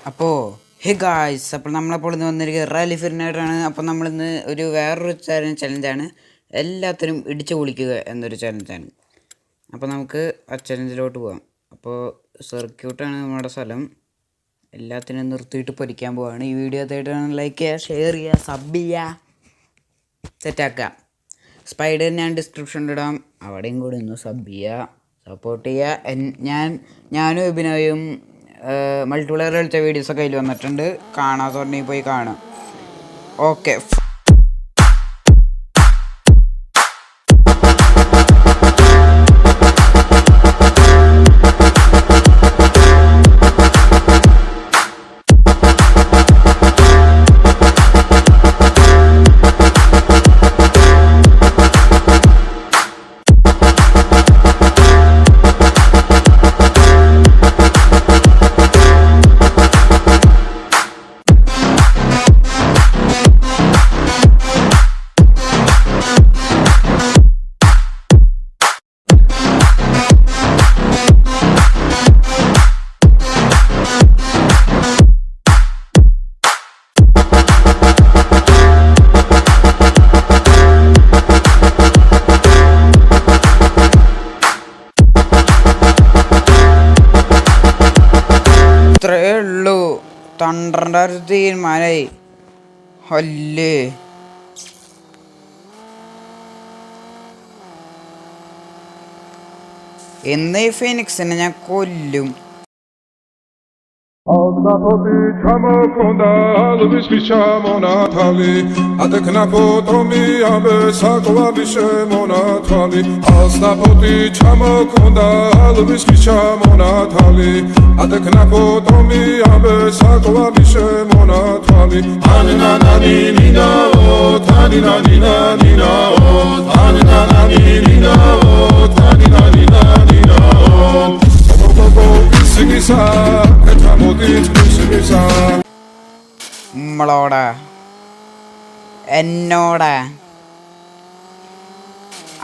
അപ്പോൾ hey guys, അപ്പോൾ നമ്മളപ്പോൾ ഇന്ന് വന്നിരിക്കുന്നത് റാലി ഫിറിനായിട്ടാണ്. അപ്പോൾ നമ്മളിന്ന് വേറൊരു ചലഞ്ചാണ്, എല്ലാത്തിനും ഇടിച്ചു പൊളിക്കുക എന്നൊരു ചലഞ്ചാണ്. അപ്പോൾ നമുക്ക് ആ ചലഞ്ചിലോട്ട് പോകാം. അപ്പോൾ സർക്യൂട്ടാണ് നമ്മുടെ സ്ഥലം. എല്ലാത്തിനും നിർത്തിയിട്ട് പൊരിക്കാൻ പോവാണ്. ഈ വീഡിയോ ആദ്യമായിട്ടാണ് ലൈക്ക് ചെയ്യുക, ഷെയർ ചെയ്യുക, സബ് ചെയ്യുക, സെറ്റാക്കുക. സ്പൈഡർ ഞാൻ ഡിസ്ക്രിപ്ഷനിൽ ഇടാം, അവിടെയും കൂടി ഒന്ന് സബ് ചെയ്യുക, സപ്പോർട്ട് ചെയ്യുക. ഞാനും അഭിനയും മൾട്ടിപ്ലെയർ കളിച്ച വീഡിയോസൊക്കെ അതിൽ വന്നിട്ടുണ്ട്. കാണാത്തവരുണ്ടെങ്കിൽ പോയി കാണാം. ഓക്കെ. ഇത്രയേ ഉള്ളൂ. 12 തീരുമാനമായി. അല്ലേ എന്നീ ഫീനിക്സിനെ ഞാൻ കൊല്ലും. Aldapoti chamo konda lubish kishamona thali adeknapo tomi abe sakwa bishemona thali Aldapoti chamo konda lubish kishamona thali adeknapo tomi abe sakwa bishemona thali Anina nani nina o thanina nina nina o Anina nani nina o thanina nina nina o നമ്മളോടാ എന്നോടാ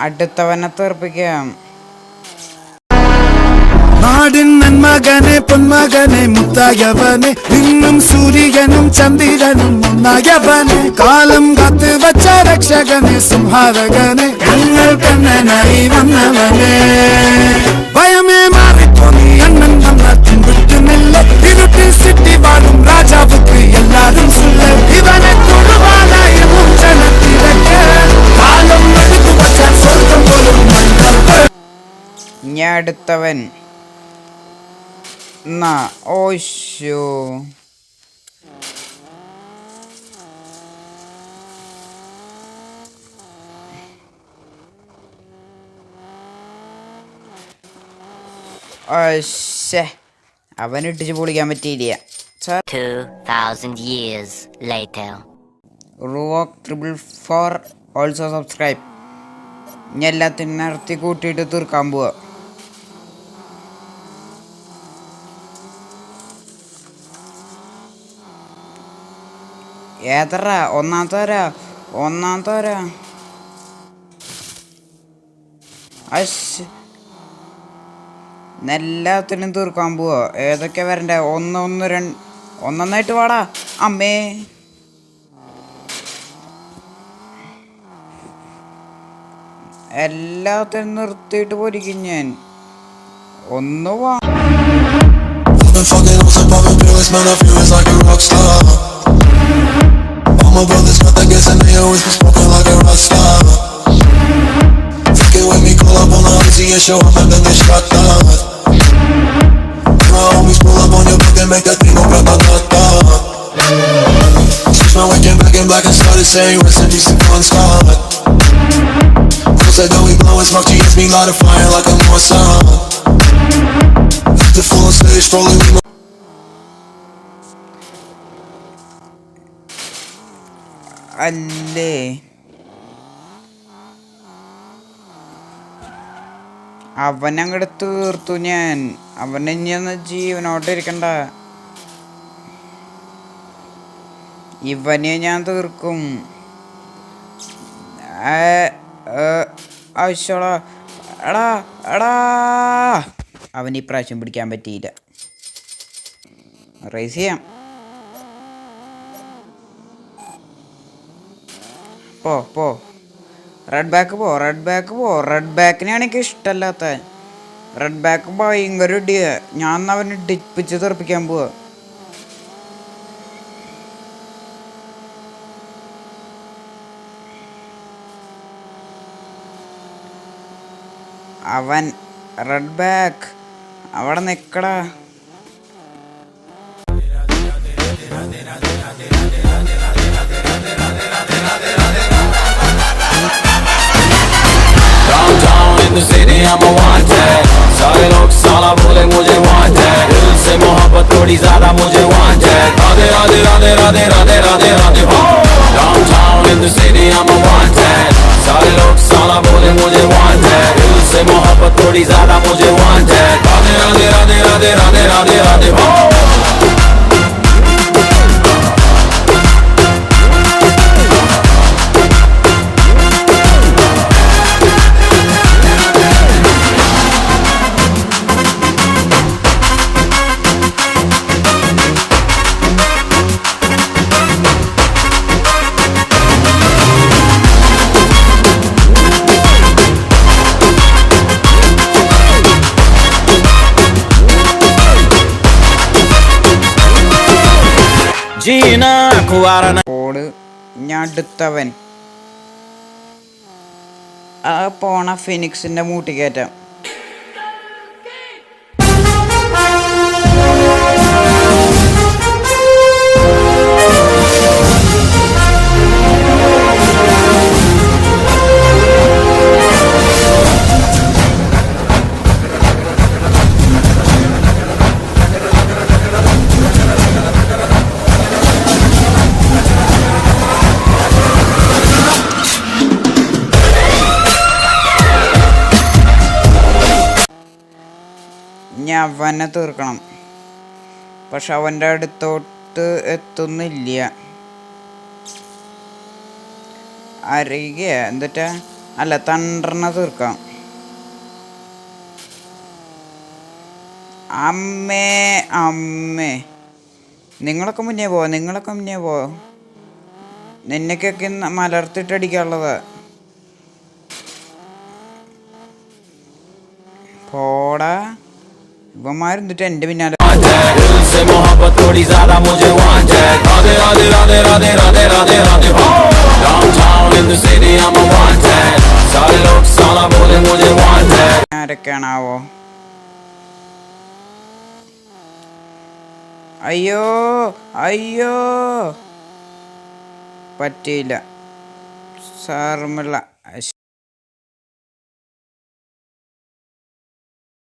അടുത്തവനെ തെറിപ്പിക്കാം. നാടിൻ നന്മകനെ പൊന്മകനെ മുത്തായവനെ നിന്നും സൂര്യനും ചന്ദ്രനും ഒന്നായവനെ കാലം കാത്ത് വച്ച രക്ഷകനെ സംഹാരകനെ ഞങ്ങൾ കണ്ണനായി വന്നവനെ ഭയമേ മാറിപ്പോന്നി അണ്ണൻ വന്നത്തിൻ വിട്ടുന്നില്ല ഇരുട്ടിൽ സിറ്റി വാഴും രാജാവുക്ക് എല്ലാരും സുല്ല ഇവനെ തൊടുവാനായി മുഞ്ചനത്തിരക്ക് കാലം എടുത്തു വച്ച സ്വർഗം പോലും ഞാൻ അടുത്തവൻ ഓശോ. അവനിട്ടിച്ച് പൊളിക്കാൻ പറ്റിയില്ല. 2000 years later. റൂവോക്ക് 444 also subscribe. ഞാൻ എല്ലാത്തിനും നടത്തി കൂട്ടിയിട്ട് തീർക്കാൻ പോവാ. ഏതറ ഒന്നാമത്തെ എല്ലാത്തിനും തീർക്കാൻ പോവാ. ഏതൊക്കെ വരണ്ടേ? ഒന്നൊന്നായിട്ട് വാടാ അമ്മേ. എല്ലാത്തിനും നിർത്തിയിട്ട് പൊരിക്കും ഞാൻ. ഒന്ന് വാ. My brothers got that gas and they always been smoking like a rock star. Fucking with me, call up on the Uzi and show up and then they shot down. My homies pull up on your block and make that thing go grata-ta. Switch my weekend back in black and started saying rest in peace to Bon Scott. People said that we blowin' smoke, she hits me light a fire like a North Sun. The full stage strolling me. അല്ലേ അവനങ്ങോട്ട് തീർത്തു ഞാൻ. അവനെ ഇനിയൊന്ന് ജീവനോട്ട് ഇരിക്കണ്ട. ഇവനെ ഞാൻ തീർക്കും. ആവശ്യമുള്ള അവന് ഇപ്രാവശ്യം പിടിക്കാൻ പറ്റിയില്ല. റേസ് ചെയ്യാം. പോ റെഡ് ബാക്ക് പോ. റെഡ് ബാക്കിനെയാണ് എനിക്ക് ഇഷ്ടമല്ലാത്ത. റെഡ് ബാക്ക് ഭയങ്കര ഇടിയ. ഞാൻ അവനെ ഡിപ്പിച്ച് തെറിപ്പിക്കാൻ പോവാ. അവൻ റെഡ് ബാക്ക് അവിടെ നിക്കടാ. Downtown in the city I'm a wanted. सारे लोग साला बोले मुझे wanted. दिल से मोहब्बत थोड़ी ज़्यादा मुझे wanted. राधे राधे राधे राधे राधे राधे राधे हो. Downtown in the city I'm a wanted. सारे लोग साला बोले मुझे wanted. दिल से मोहब्बत थोड़ी ज़्यादा मुझे wanted. राधे राधे राधे राधे राधे राधे राधे हो. जीना खुआरा പോട് ഞടുത്തവൻ. ആ പോണ ഫിനിക്സിന്റെ മൂട്ടി കയറ്റാം. ഇനി അവനെ തീർക്കണം. പക്ഷെ അവൻ്റെ അടുത്തോട്ട് എത്തുന്നില്ല. അരികെ എന്നിട്ടാ അല്ല തണ്ടറിനെ തീർക്കാം. അമ്മേ നിങ്ങളൊക്കെ മുന്നേ പോ. നിന്നെക്കൊക്കെ മലർത്തിട്ടടിക്കാനുള്ളതാ. പോടാ. ഇവന്മാരെന്നിട്ട് എൻ്റെ പിന്നാലെ. दिल से मोहब्बत थोड़ी ज़्यादा मुझे wanted. राधे राधे राधे राधे राधे राधे राधे हो. Downtown in the city I'm a wanted. सारे लोग साला बोले मुझे wanted. ആരൊക്കെയാണാവോ? അയ്യോ പറ്റിയില്ല. സാറുമുള്ള